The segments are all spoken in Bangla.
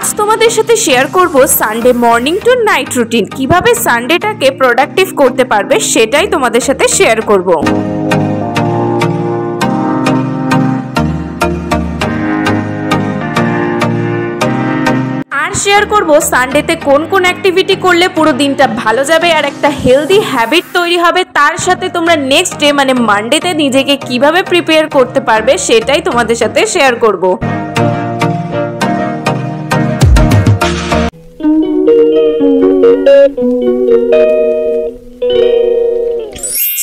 আজ তোমাদের সাথে শেয়ার করব Sunday morning to night routine, কিভাবে সানডেটাকে প্রোডাক্টিভ করতে পারবে সেটাই তোমাদের সাথে শেয়ার করব। আর শেয়ার করব সানডেতে কোন কোন অ্যাক্টিভিটি করলে পুরো দিনটা ভালো যাবে আর একটা হেলদি হ্যাবিট তৈরি হবে, তার সাথে তোমরা নেক্সট ডে মানে মানডেতে নিজেকে কিভাবে প্রিপেয়ার করতে পারবে সেটাই তোমাদের সাথে শেয়ার করব।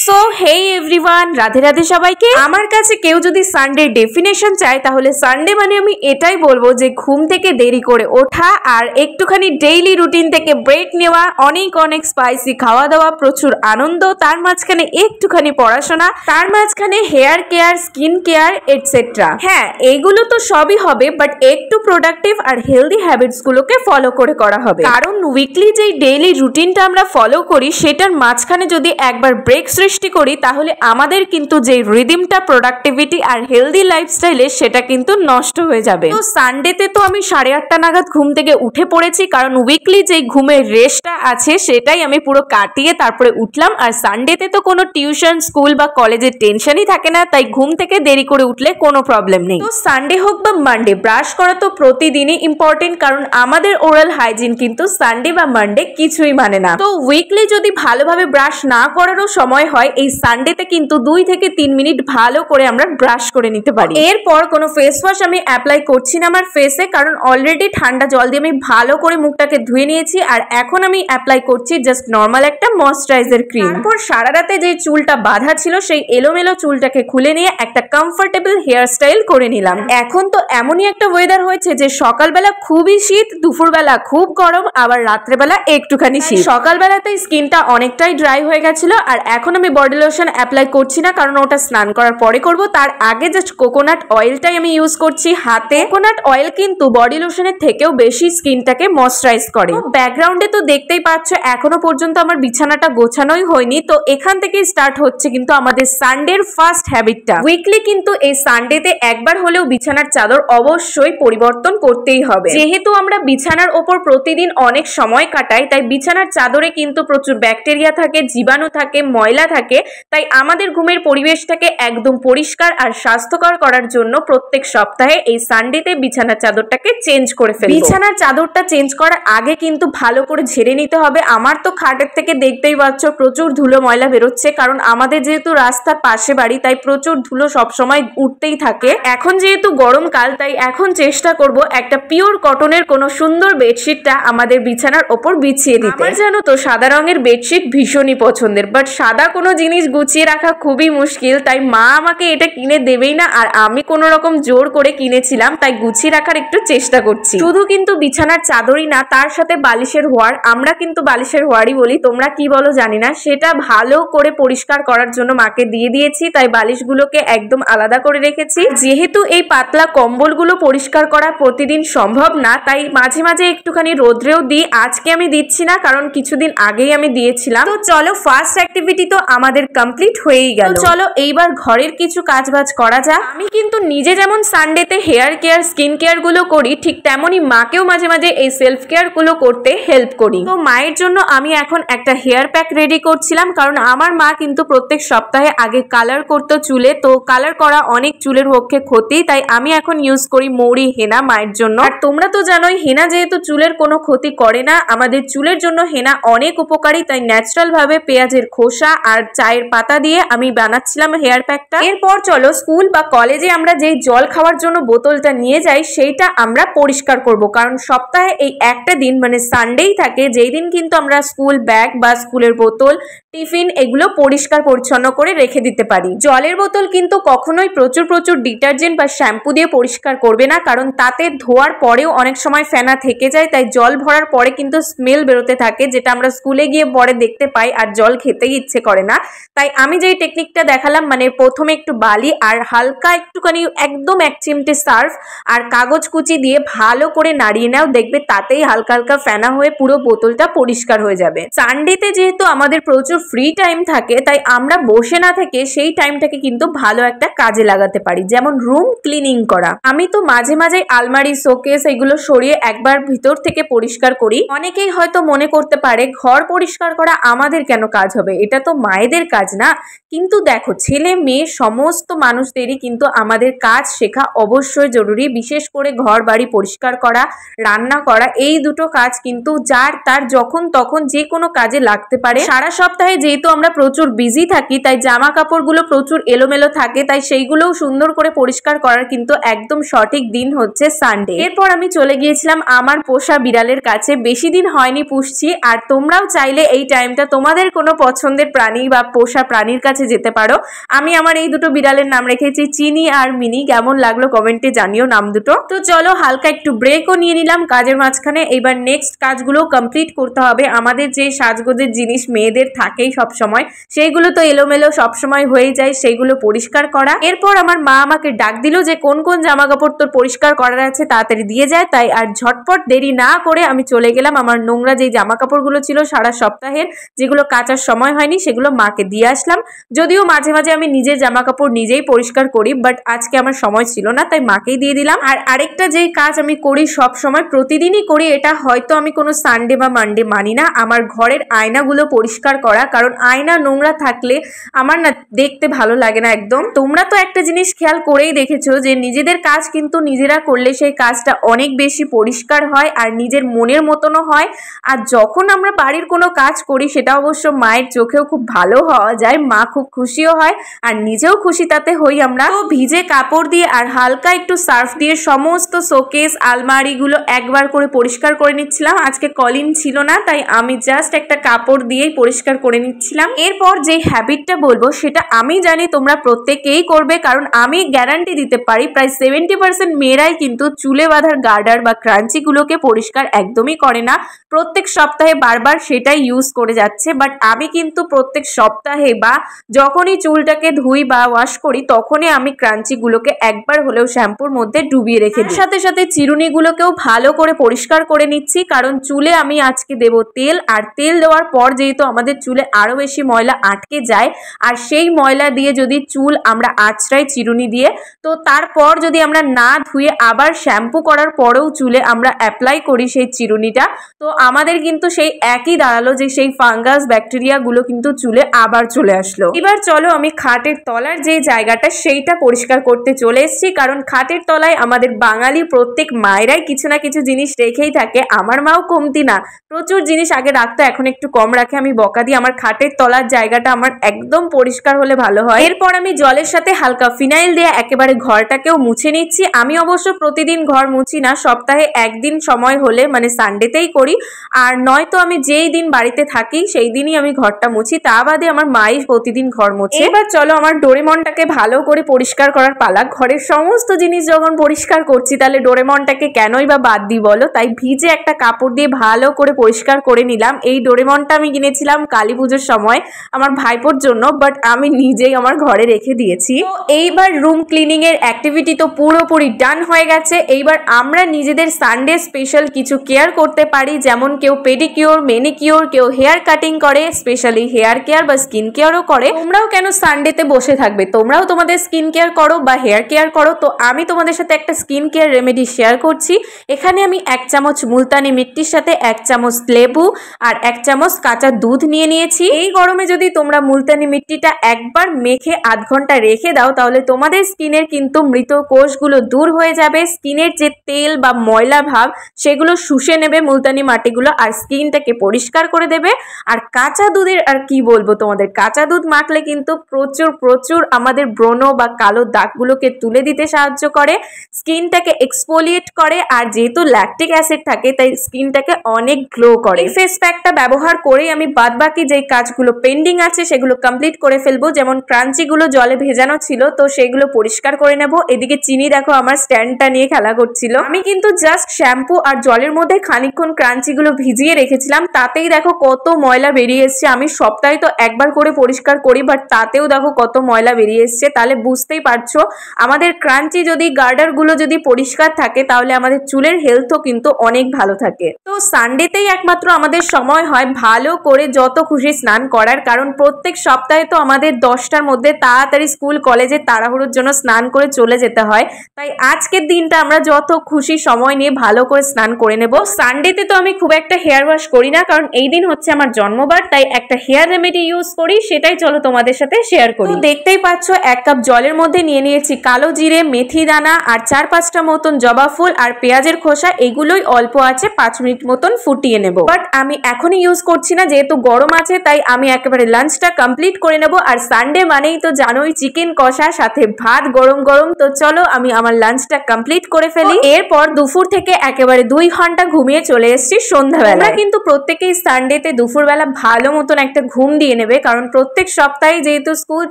So hey everyone, Radhe Radhe সবাইকে। আমার কাছে কেউ যদি সানডে ডেফিনেশন চায় তাহলে সানডে মানে আমি এটাই বলবো যে ঘুম থেকে দেরি করে ওঠা আর একটুখানি ডেইলি রুটিন থেকে ব্রেক নেওয়া, অনেক অনেক স্পাইসি খাওয়া দাওয়া, প্রচুর আনন্দ, তার মাঝখানে একটুখানি পড়াশোনা, তার মাঝখানে hair care, skin care etcetera. হ্যাঁ, এইগুলো তো সবই হবে, বাট একটু প্রোডাক্টিভ আর হেলদি হ্যাবিটস গুলোকে ফলো করে করা হবে। কারণ উইকলি যেই ডেইলি রুটিনটা আমরা ফলো করি সেটার মাঝখানে যদি একবার ব্রেক সৃষ্টি করি তাহলে আমাদের কিন্তু যে রিদিমটা প্রোডাক্টিভিটি আর হেলদি লাইফস্টাইলে সেটা কিন্তু নষ্ট হয়ে যাবে। তো সানডেতে তো আমি 8:30 নাগাদ ঘুম থেকে উঠে পড়েছি, কারণ উইকলি যেই ঘুমের রেস্টটা আছে সেটাই আমি পুরো কাটিয়ে তারপরে উঠলাম। আর সানডেতে তো কোনো টিউশন, স্কুল বা কলেজের টেনশনই থাকে না, তাই ঘুম থেকে দেরি করে উঠলে কোনো প্রবলেম নেই। তো সানডে হোক বা মানডে, ব্রাশ করা তো প্রতিদিনই ইম্পর্টেন্ট, কারণ আমাদের ওরাল হাইজিন কিন্তু সানডে বা মানডে কিছুই মানে না। তো উইকলি যদি ভালোভাবে ব্রাশ না করারও সময় হয়, এই সানডেতে কিন্তু 2 থেকে 3 মিনিট ভালো করে আমরা ব্রাশ করে নিতে পারি। এরপর কোনো ফেস ওয়াশ আমি অ্যাপ্লাই করছি না আমার ফেসে, কারণ অলরেডি ঠান্ডা জল দিয়ে আমি ভালো করে মুখটাকে ধুয়ে নিয়েছি। আর এখন আমি অ্যাপ্লাই করছি জাস্ট নর্মাল একটা ময়েশ্চারাইজার ক্রিম। তারপর সারা রাতে যে চুলটা বাঁধা ছিল সেই এলোমেলো চুলটাকে খুলে নিয়ে একটা কমফোর্টেবল হেয়ার স্টাইল করে নিলাম। এখন তো এমনই একটা ওয়েদার হয়েছে যে সকালবেলা খুবই শীত, দুপুরবেলা খুব গরম, আবার রাত্রেবেলা একটুখানি শীত। সকালবেলাতে স্কিনটা অনেকটাই ড্রাই হয়ে গেছিল, আর এখন আমি বডি লোশন অ্যাপ্লাই করছি না, কারণ ওটা স্নান করার পরে করব। তার আগে জাস্ট কোকোনাট অয়েলটাই আমি ইউজ করছি হাতে। কোকোনাট অয়েল কিন্তু বডি লোশনের থেকেও বেশি স্কিনটাকে ময়েশ্চারাইজ করে। ব্যাকগ্রাউন্ডে তো দেখতেই পাচ্ছ এখনো পর্যন্ত আমার বিছানাটা গোছানোই হয়নি। তো এখান থেকেই স্টার্ট হচ্ছে কিন্তু আমাদের সানডের ফার্স্ট হ্যাবিটটা। উইকলি কিন্তু এই সানডেতে একবার হলেও বিছানার চাদর অবশ্যই পরিবর্তন করতেই হবে। যেহেতু আমরা বিছানার ওপর প্রতিদিন অনেক সময় কাটাই, তাই বিছানার চাদরে কিন্তু প্রচুর ব্যাকটেরিয়া থাকে, জীবাণু থাকে, ময়লা থাকে। তাই আমাদের ঘুমের পরিবেশটাকে একদম পরিষ্কার আর স্বাস্থ্যকর করার জন্য প্রত্যেক সপ্তাহে এই সানডেতে বিছানার চাদরটাকে চেঞ্জ করে ফেলবো। বিছানার চাদরটা চেঞ্জ করার আগে কিন্তু ভালো করে ঝেড়ে নিতে হবে। আমার তো খাটের থেকে দেখতেই পাচ্ছ প্রচুর ধুলো ময়লা বেরোচ্ছে, কারণ আমাদের যেহেতু রাস্তার পাশে বাড়ি তাই প্রচুর ধুলো সবসময় উঠতেই থাকে। এখন যেহেতু গরমকাল তাই এখন চেষ্টা করব একটা পিওর কটনের কোনো সুন্দর বেডশিটটা আমাদের বিছানার ওপর বিছিয়ে দিতে। আমার জানো তো সাদা রঙের বেডশিট ভীষণই পছন্দের, বাট সাদা কোনো জিনিস গুছিয়ে রাখা খুবই মুশকিল, তাই মা আমাকে এটা কিনে দেবেই না, আর আমি কোনো রকম জোর করে কিনেছিলাম, তাই গুছিয়ে রাখার একটু চেষ্টা করছি। শুধু কিন্তু বিছানার চাদরই না, তার সাথে বালিশের হোয়ার, আমরা কিন্তু বালিশের হোয়ারই বলি, তোমরা কি বলো জানি না, সেটা ভালো করে পরিষ্কার করার জন্য মাকে দিয়ে দিয়েছি। তাই বালিশগুলোকে একদম আলাদা করে রেখেছি। যেহেতু এই পাতলা কম্বলগুলো পরিষ্কার করা প্রতিদিন সম্ভব না, তাই মাঝে মাঝে একটুখানি রোদ্রেও দিই। আজকে আমি দিচ্ছি না, কারণ কিছুদিন আগেই আমি দিয়েছিলাম। তো চলো, ফার্স্ট অ্যাক্টিভিটি তো আমাদের কমপ্লিট হয়েই গেল। চলো এইবার ঘরের কিছু কাজবাজ করা যাক। আমি কিন্তু নিজে যেমন সানডেতে হেয়ার কেয়ার, স্কিন কেয়ার গুলো করি, ঠিক তেমনই মাকেও মাঝে মাঝে এই সেলফ কেয়ার গুলো করতে হেল্প করি। তো মায়ের জন্য আমি এখন একটা হেয়ার প্যাক রেডি করছিলাম, কারণ আমার মা কিন্তু প্রত্যেক সপ্তাহে আগে কালার করতো চুলে। তো কালার করা অনেক চুলের পক্ষে ক্ষতি, তাই আমি এখন ইউজ করি মৌরি হেনা মায়ের জন্য। আর তোমরা তো জানোই হেনা যেহেতু চুলের কোনো ক্ষতি করে না, আমাদের চুলের জন্য হেনা অনেক উপকারী, তাই ন্যাচারাল ভাবে পেঁয়াজের খোসা আর চায়ের পাতা দিয়ে আমি বানাচ্ছিলাম হেয়ার প্যাকটা। এরপর চলো, স্কুল বা কলেজে আমরা যেই জল খাওয়ার জন্য বোতলটা নিয়ে যাই সেইটা আমরা পরিষ্কার করব, কারণ সপ্তাহে এই একটা দিন মানে সানডেই থাকে যেই দিন কিন্তু আমরা স্কুল ব্যাগ বা স্কুলের বোতল, টিফিন এগুলো পরিষ্কার পরিচ্ছন্ন করে রেখে দিতে পারি। জলের বোতল কিন্তু কখনোই প্রচুর ডিটারজেন্ট বা শ্যাম্পু দিয়ে পরিষ্কার করবে না, কারণ তাতে ধোয়ার পরেও অনেক সময় ফেনা থেকে যায়। তাই জল ভরার পরে কিন্তু স্মেল বেরোতে থাকে, যেটা আমরা স্কুলে গিয়ে পরে দেখতে পাই, আর জল খেতেই ইচ্ছে করে না। তাই আমি যেই টেকনিকটা দেখালাম, মানে প্রথমে একটু বালি আর হালকা একটুখানি একদম 1 চিমটে সার্ফ আর কাগজ কুচি দিয়ে ভালো করে নাড়িয়ে নাও, দেখবে তাতেই হালকা হালকা ফেনা হয়ে পুরো বোতলটা পরিষ্কার হয়ে যাবে। সানডেতে যেহেতু আমাদের প্রচুর ফ্রি টাইম থাকে, তাই আমরা বসে না থেকে সেই টাইমটাকে কিন্তু ভালো একটা কাজে লাগাতে পারি, যেমন রুম ক্লিনিং করা। আমি তো মাঝে মাঝে আলমারি, শোকেস এগুলো সরিয়ে একবার ভিতর থেকে পরিষ্কার করি। অনেকেই হয়তো মনে করতে পারে ঘর পরিষ্কার করা আমাদের কেন কাজ হবে, এটা তো মায়েদের কাজ না। কিন্তু দেখো, ছেলে মেয়ে সমস্ত মানুষদেরই কিন্তু আমাদের কাজ শেখা অবশ্যই জরুরি। বিশেষ করে ঘর বাড়ি পরিষ্কার করা, রান্না করা, এই দুটো কাজ কিন্তু যার তার যখন তখন যে কোনো কাজে লাগতে পারে। সারা সপ্তাহে যেহেতু আমরা প্রচুর বিজি থাকি, তাই জামা কাপড়গুলো প্রচুর এলোমেলো থাকে, তাই সেইগুলোও সুন্দর করে পরিষ্কার করার কিন্তু একদম সঠিক দিন হচ্ছে সানডে। এরপর আমি চলে গিয়েছিলাম আমার পোষা বিড়ালের কাছে। বেশি দিন হয়নি পুষছি, আর তোমরাও চাইলে এই টাইমটা তোমাদের কোনো পছন্দের প্রাণী বা পোষা প্রাণীর কাছে যেতে পারো। আমি আমার এই দুটো বিড়ালের নাম রেখেছি চিনি আর মিনি। কেমন লাগলো কমেন্টে জানিও নাম দুটো। তো চলো হালকা একটু ব্রেকও নিয়ে নিলাম কাজের মাঝখানে। এবার নেক্সট কাজগুলো কমপ্লিট করতে হবে। আমাদের যে সাজগোজের জিনিস মেয়েদের থাকেই সব সময়, সেইগুলো তো এলোমেলো সব সময় হয়ে যায়, সেইগুলো পরিষ্কার করা। এরপর আমার মা আমাকে ডাক দিল যে কোন কোন জামা কাপড় তোর পরিষ্কার করার আছে, তাড়াতাড়ি দিয়ে যায়। তাই আর ঝটপট দেরি না করে আমি চলে গেলাম আমার নোংরা যে জামা কাপড়গুলো ছিল সারা সপ্তাহের, যেগুলো কাচার সময় হয়নি, সেগুলো মাকে দিয়ে আসলাম। যদিও মাঝে মাঝে আমি নিজের জামা কাপড় নিজেই পরিষ্কার করি, বাট আজকে আমার সময় ছিল না, তাই মাকেই দিয়ে দিলাম। আর আরেকটা যে কাজ আমি করি সব সময়, প্রতিদিনই করি, এটা হয়তো আমি কোনো সানডে বা মানডে মানি না, আমার ঘরের আয়নাগুলো পরিষ্কার করা। কারণ আয়না নোংরা থাকলে আমার না দেখতে ভালো লাগে না একদম। তোমরা তো একটা জিনিস খেয়াল করেই দেখেছো যে নিজেদের কাজ কিন্তু নিজেরা করলে সেই কাজটা অনেক বেশি পরিষ্কার হয় আর নিজের মনের মতনও হয়। আর যখন আমরা বাড়ির কোনো কাজ করি, সেটা অবশ্য মায়ের চোখেও খুব ভালো হওয়া যায়, মা খুব খুশিও হয় আর নিজেও খুশি তাতে হই আমরা। তো ভিজে কাপড় দিয়ে আর হালকা একটু সার্ফ দিয়ে সমস্ত শোকেস আলমারিগুলো একবার করে পরিষ্কার করে নিচ্ছিলাম। আজকে কলিন ছিল না, তাই আমি জাস্ট একটা কাপড় দিয়েই পরিষ্কার করে নিচ্ছিলাম। এরপর যে হ্যাবিটটা বলবো সেটা আমি জানি তোমরা প্রত্যেকেই করবে, কারণ আমি গ্যারান্টি দিতে পারি প্রায় 70% মেয়েরাই কিন্তু চুলে বাঁধার গার্ডার বা ক্রাঞ্চিগুলোকে পরিষ্কার একদমই করে না। প্রত্যেক সপ্তাহে বারবার সেটাই ইউজ করে যাচ্ছে। বাট আমি কিন্তু প্রত্যেক সপ্তাহে বা যখনই চুলটাকে ধুই বা ওয়াশ করি, তখনই আমি ক্রাঞ্চিগুলোকে একবার হলেও শ্যাম্পুর মধ্যে ডুবিয়ে রেখে দিই। সাথে সাথে চিরুনিগুলোকেও ভালো করে পরিষ্কার করে নিচ্ছি, কারণ চুলে আমি আজকে দেব তেল। আর তেল দেওয়ার পর যেহেতু আমাদের চুলে আরো বেশি ময়লা আটকে যায়, আর সেই ময়লা দিয়ে যদি চুল আমরা আঁচড়াই চিরুনি দিয়ে, তো তারপর যদি আমরা না ধুয়ে আবার শ্যাম্পু করার পরেও চুলে আমরা অ্যাপ্লাই করি সেই চিরুনিটা, তো আমাদের কিন্তু সেই একই দাঁড়ালো যে সেই ফাঙ্গাস ব্যাকটেরিয়া গুলো কিন্তু চুলে আবার চলে আসলো। এবার চলো আমি খাটের তলার যে জায়গাটা সেইটা পরিষ্কার করতে চলে এসেছি, কারণ খাটের তলায় আমাদের বাঙালি প্রত্যেক মায়েরাই কিছু না কিছু জিনিস রেখেই থাকে। আমার মাও কমতি না, প্রচুর জিনিস আগে রাখতো, এখন একটু কম রাখে, আমি বকা দিই। আমার খাটের তলার জায়গাটা আমার একদম পরিষ্কার হলে ভালো হয়। এরপর আমি জলের সাথে হালকা ফিনাইল দিয়ে একেবারে ঘরটাকেও মুছে নিচ্ছি। আমি অবশ্য প্রতিদিন ঘর মুছি না, সপ্তাহে একদিন সময় হলে মানে সানডেতেই করি, আর নয়তো আমি যেই দিন বাড়িতে থাকি সেই দিনই আমি ঘরটা মুছি। তা বাদে আমার মাই প্রতিদিন ঘর মুছে। এবার চলো আমার ডোরেমনটাকে ভালো করে পরিষ্কার করার পালা। ঘরের সমস্ত জিনিস যখন পরিষ্কার করছি, তাহলে ডোরেমনটাকে কেনই বা বাদ দিই বলো? তাই ভিজে একটা কাপড় দিয়ে ভালো করে পরিষ্কার করে নিলাম। এই ডোরেমনটা আমি কিনেছিলাম কালী পুজোর সময় আমার ভাইপোর জন্য, বাট আমি নিজেই আমার ঘরে রেখে দিয়েছি। তো এইবার রুম ক্লিনিং এর অ্যাক্টিভিটি তো পুরোপুরি ডান হয়ে গেছে। এইবার আমরা নিজেদের সানডে স্পেশাল কিছু কেয়ার করতে পারি, যেমন কেউ পেডিকিওর, মেনিকিওর, কেউ হেয়ার কাটিং করে, স্পেশালি হেয়ার কেয়ার বা স্কিন কেয়ারও করে। তোমরাও কেন সানডেতে বসে থাকবে? তোমরাও তোমাদের স্কিন কেয়ার করো বা হেয়ার কেয়ার করো। তো আমি তোমাদের সাথে একটা স্কিন কেয়ার রেমেডি শেয়ার করছি। এখানে আমি 1 চামচ মুলতানি মিট্টির সাথে 1 চামচ লেবু আর 1 চামচ কাঁচা দুধ নিয়ে নিয়েছি। এই গরমে যদি তোমরা মুলতানি মিট্টিটা একবার মেখে আধ ঘন্টা রেখে দাও, তাহলে তোমাদের স্কিনের কিন্তু মৃত কোষগুলো দূর হয়ে যাবে। স্কিনের যে তেল বা ময়লা ভাব সেগুলো শুষে নেবে মুলতানি মাটিগুলো, আর স্কিনটাকে পরিষ্কার করে দেবে। আর কাঁচা দুধের আর কি বলবো তোমাদের, কাঁচা দুধ মাখলে কিন্তু প্রচুর প্রচুর আমাদের ব্রণ বা কালো দাগগুলোকে তুলে দিতে সাহায্য করে, স্কিনটাকে এক্সফোলিয়েট করে। আর যেহেতু ল্যাকটিক অ্যাসিড থাকে, তাই স্কিনটাকে অনেক গ্লো করে। এই ফেস প্যাকটা ব্যবহার করেই আমি বাদবাকি যে কাজগুলো পেন্ডিং আছে সেগুলো কমপ্লিট করে ফেলবো। যেমন ক্রাঞ্চিগুলো জলে ভেজানো ছিল, তো সেগুলো পরিষ্কার করে নেব। এদিকে চিনি দেখো আমার স্ট্যান্ডটা নিয়ে খেলা করছিল। আমি কিন্তু জাস্ট শ্যাম্পু আর জলের মধ্যে খানিকক্ষণ ক্রাঞ্চিগুলো ভিজিয়ে রেখেছিলাম, তাতেই দেখো কত ময়লা বেরিয়ে এসছে। আমি সপ্তাহে তো একবার করে পরিষ্কার করি, বাট তাতেও দেখো কত ময়লা বেরিয়ে এসছে। তাহলে বুঝতেই পারছো আমাদের ক্রাঞ্চি যদি গার্ডারগুলো যদি পরিষ্কার থাকে, তাহলে আমাদের চুলের হেলথও কিন্তু অনেক ভালো থাকে। তো সানডেতেই একমাত্র আমাদের সময় হয় ভালো করে যত খুশি স্নান করার, কারণ প্রত্যেক সপ্তাহে তো আমাদের 10টার মধ্যে তাড়াতাড়ি স্কুল কলেজে তাড়াহুড়োর জন্য স্নান করে চলে যেতে হয়। তাই আজকের দিনটা আমরা যত খুশি সময় নিয়ে ভালো করে স্নান করে নেব। সানডেতে তো আমি খুব একটা হেয়ার ওয়াশ করি না, কারণ এই দিন হচ্ছে আমার জন্মবার, তাই একটা হেয়ার রেমেডি ইউজ করি, সেটাই চলো তোমাদের সাথে শেয়ার করি। দেখতেই পাচ্ছ 1 কাপ জলের মধ্যে নিয়ে নিয়েছি কালো জিরে, মেথি দানা আর 4-5টা মতন জবা ফুল আর পেঁয়াজের খোসা। এগুলোই অল্প আছে 5 মিনিট মতন ফুটিয়ে নেব, বাট আমি এখনই ইউজ করছি না যেহেতু গরম আছে, তাই আমি একেবারে লাঞ্চটা কমপ্লিট করে নেব। আর সানডে মানেই তো জানোই চিকেন কষা সাথে ভাত গরম গরম। তো চলো আমি আমার লাঞ্চটা কমপ্লিট করে ফেলি। এরপর দুপুর থেকে একেবারে 2 ঘন্টা ঘুমিয়ে চলে এসেছি সন্ধ্যাবেলা। আমরা কিন্তু প্রত্যেকেই সানডেতে দুপুরবেলা ভালো মতন একটা ঘুম দিয়ে নেবে, কারণ প্রত্যেক সপ্তাহে যেহেতু স্কুল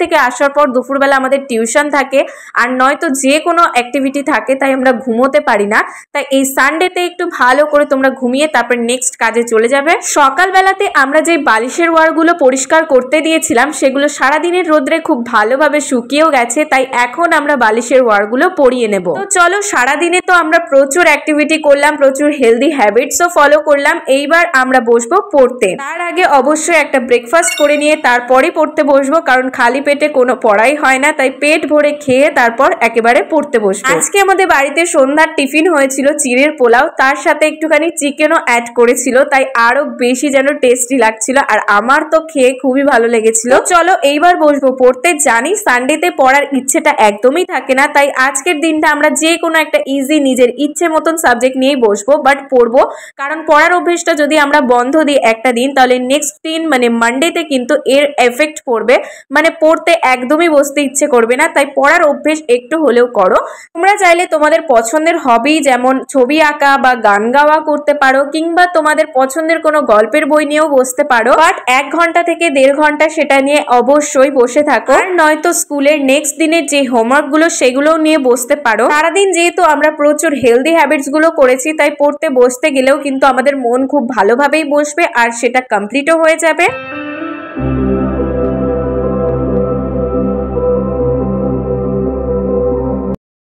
থেকে আসার পর দুপুরবেলা আমাদের টিউশন থাকে আর নয়তো যে কোনো অ্যাক্টিভিটি থাকে, তাই আমরা ঘুমোতে পারি না। তাই এই সানডেতে একটু ভালো করে তোমরা ঘুমিয়ে তারপর নেক্সট কাজে চলে যাবে। সকালবেলাতে আমরা যে বালিশের ওয়ারগুলো পরিষ্কার করতে দিয়েছিলাম সেগুলো সারাদিনের রোদ্রে খুব ভালোভাবে শুকিয়েও গেছে, তাই এখন আমরা বালিশের ওয়ারগুলো পরিয়ে নেব। তো চলো, সারাদিনে তো আমরা প্রচুর অ্যাক্টিভিটি করলাম, প্রচুর হেলদি হ্যাবিটসও ফলো করলাম। এইবার আমরা বসবো পড়তে। তার আগে অবশ্যই একটা ব্রেকফাস্ট করে নিয়ে তারপরে পড়তে বসবো, কারণ খালি পেটে কোনো পড়াই হয় না, তাই পেট ভরে খেয়ে তারপর একেবারে পড়তে বসবো। আজকে আমাদের বাড়িতে সন্ধ্যার টিফিন হয়েছিল চিড়ের পোলাও, তার সাথে একটুখানি চিকেনও অ্যাড করেছিল, তাই আরো বেশি যেন টেস্টি লাগছিল আর আমার তো খেয়ে খুবই ভালো লেগেছিল। চলো এইবার বসবো পড়তে। জানি সানডেতে পড়ার ইচ্ছেটা একদমই থাকে না, তাই আজকের দিনটা আমরা যে কোনো একটা ইজি নিজের ইচ্ছে মতন সাবজেক্ট নিয়েই বসবো, বাট পড়বো, কারণ পড়ার অভ্যেসটা যদি আমরা বন্ধ দিই একটা দিন, তাহলে নেক্সট দিন মানে মানডেতে কিন্তু এর এফেক্ট পড়বে, মানে পড়তে একদমই বসতে ইচ্ছে করবে না। তাই পড়ার অভ্যেস একটু হলেও করো। তোমরা চাইলে তোমাদের পছন্দের হবি যেমন ছবি আঁকা বা গান গাওয়া করতে পারো, কিংবা তোমাদের পছন্দের কোনো গল্পের বই নিয়েও বসতে পারো, বাট 1 ঘন্টা থেকে 1.5 ঘন্টা সেটা নিয়ে অবশ্যই বসে থাকো। আর নয়তো স্কুলের নেক্সট দিনের যে হোমওয়ার্ক গুলো সেগুলোও নিয়ে বসতে পারো। সারাদিন যেহেতু আমরা প্রচুর হেলদি হ্যাবিটস গুলো করেছি, তাই পড়তে বসতে গেলেও কিন্তু আমাদের মন খুব ভালোভাবেই বসবে আর সেটা কমপ্লিটও হয়ে যাবে।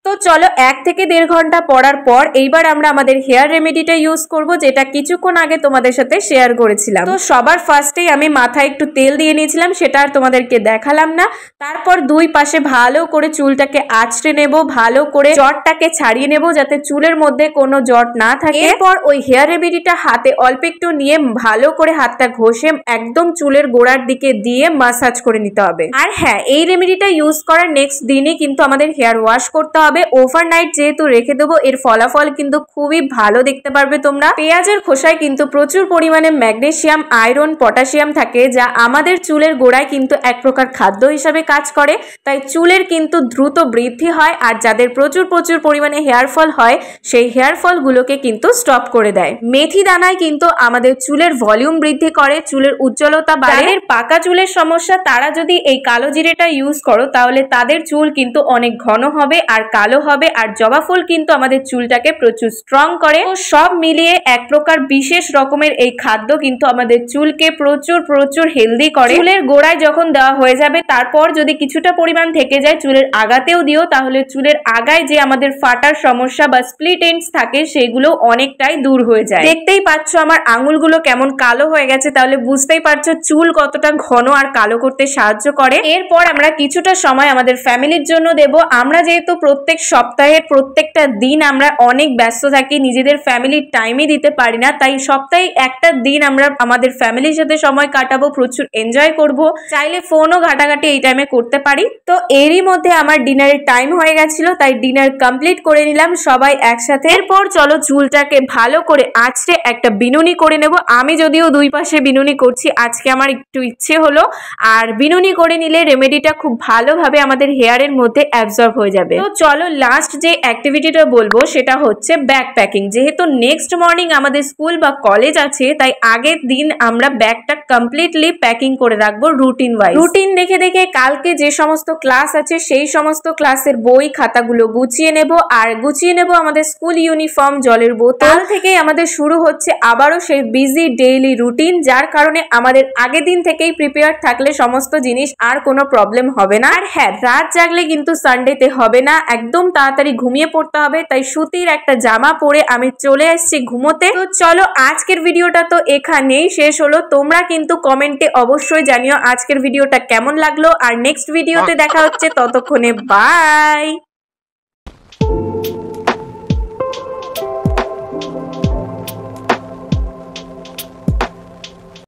তো চলো 1 থেকে 1.5 ঘন্টা পড়ার পর এইবার আমরা আমাদের হেয়ার রেমেডিটা ইউজ করব, যেটা কিছুক্ষণ আগে তোমাদের সাথে শেয়ার করেছিলাম। তো সবার ফার্স্টেই আমি মাথায় একটু তেল দিয়ে নিয়েছিলাম, সেটা আর তোমাদেরকে দেখালাম না। তারপর 2 পাশে ভালো করে চুলটাকে আঁচড়ে নেব, ভালো করে জটটাকে ছাড়িয়ে নেব যাতে চুলের মধ্যে কোনো জট না থাকে। এরপর ওই হেয়ার রেমেডিটা হাতে অল্প একটু নিয়ে ভালো করে হাতটা ঘষে একদম চুলের গোড়ার দিকে দিয়ে মাসাজ করে নিতে হবে। আর হ্যাঁ, এই রেমেডিটা ইউজ করার নেক্সট দিনই কিন্তু আমাদের হেয়ার ওয়াশ করতে হবে। ওভারনাইট যেহেতু রেখে দেবো, এর ফলাফল কিন্তু খুবই ভালো দেখতে পারবে তোমরা। পেঁয়াজের খোসায় কিন্তু প্রচুর পরিমাণে ম্যাগনেসিয়াম, আয়রন, পটাশিয়াম থাকে, যা আমাদের চুলের গোড়ায় কিন্তু এক প্রকার খাদ্য হিসাবে কাজ করে, তাই চুলের কিন্তু দ্রুত বৃদ্ধি হয়। আর যাদের প্রচুর পরিমাণে হেয়ার ফল হয়, সেই হেয়ার ফল গুলোকে কিন্তু স্টপ করে দেয়। মেথি দানায় কিন্তু আমাদের চুলের ভলিউম বৃদ্ধি করে, চুলের উজ্জ্বলতা বাড়ে। যাদের পাকা চুলের সমস্যা, তারা যদি এই কালো জিরেটা ইউজ করো, তাহলে তাদের চুল কিন্তু অনেক ঘন হবে আর কালো হবে। আর জবা ফুল কিন্তু আমাদের চুলটাকে প্রচুর স্ট্রং করে। তো সব মিলিয়ে এক প্রকার বিশেষ রকমের এই খাদ্য কিন্তু আমাদের চুলকে প্রচুর হেলদি করে। চুলের গোড়ায় যখন দেওয়া হয়ে যাবে, তারপর যদি কিছুটা পরিমাণ থেকে যায় চুলের আগাতেও দিও, তাহলে চুলের আগায় যে আমাদের ফাটার সমস্যা বা স্প্লিট এন্ডস থাকে সেগুলো অনেকটাই দূর হয়ে যায়। দেখতেই পাচ্ছ আমার আঙুলগুলো কেমন কালো হয়ে গেছে, তাহলে বুঝতেই পারছো চুল কতটা ঘন আর কালো করতে সাহায্য করে। এরপর আমরা কিছুটা সময় আমাদের ফ্যামিলির জন্য দেব। আমরা যেহেতু প্রত্যেক সপ্তাহের প্রত্যেকটা দিন আমরা অনেক ব্যস্ত থাকি, নিজেদের ফ্যামিলির টাইমই দিতে পারি না, তাই সপ্তাহে একটা দিন আমরা আমাদের ফ্যামিলির সাথে সময় কাটাবো, প্রচুর এনজয় করব। চাইলে ফোনও ঘাটাঘাটি এই টাইমে করতে পারি। তো এরই মধ্যে আমার ডিনারের টাইম হয়ে গেছিল, তাই ডিনার কমপ্লিট করে নিলাম সবাই একসাথে। এরপর চলো চুলটাকে ভালো করে আঁচড়ে একটা বিনুনি করে নেব। আমি যদিও 2 পাশে বিনুনি করছি, আজকে আমার একটু ইচ্ছে হলো। আর বিনুনি করে নিলে রেমেডিটা খুব ভালোভাবে আমাদের হেয়ারের মধ্যে অ্যাবজর্ব হয়ে যাবে। তো চলো লাস্ট যে অ্যাক্টিভিটিটা বলবো সেটা হচ্ছে ব্যাগ প্যাকিং। যেহেতু নেক্সট মর্নিং আমাদের স্কুল বা কলেজ আছে, তাই আগের দিন আমরা ব্যাগটা কমপ্লিটলি প্যাকিং করে রাখবো রুটিন ওয়াইজ। রুটিন দেখে কালকে যে সমস্ত ক্লাস আছে সেই সমস্ত ক্লাসের বই খাতাগুলো গুছিয়ে নেব, আর গুছিয়ে নেব আমাদের স্কুল ইউনিফর্ম, জলের বোতল। থেকেই আমাদের শুরু হচ্ছে আবারও সেই বিজি ডেইলি রুটিন, যার কারণে আমাদের আগের দিন থেকেই প্রিপেয়ার থাকলে সমস্ত জিনিস আর কোনো প্রবলেম হবে না। আর হ্যাঁ, রাত জাগলে কিন্তু সানডেতে হবে না, একদম একদম তাড়াতাড়ি ঘুমিয়ে পড়তে হবে, তাই সুতির একটা জামা পরে আমি চলে এসেছি ঘুমোতে। তো চলো আজকের ভিডিওটা তো এখানেই শেষ হলো। তোমরা কিন্তু কমেন্টে অবশ্যই জানিও আজকের ভিডিওটা কেমন লাগলো, আর নেক্সট ভিডিওতে দেখা হচ্ছে, ততক্ষণে বাই।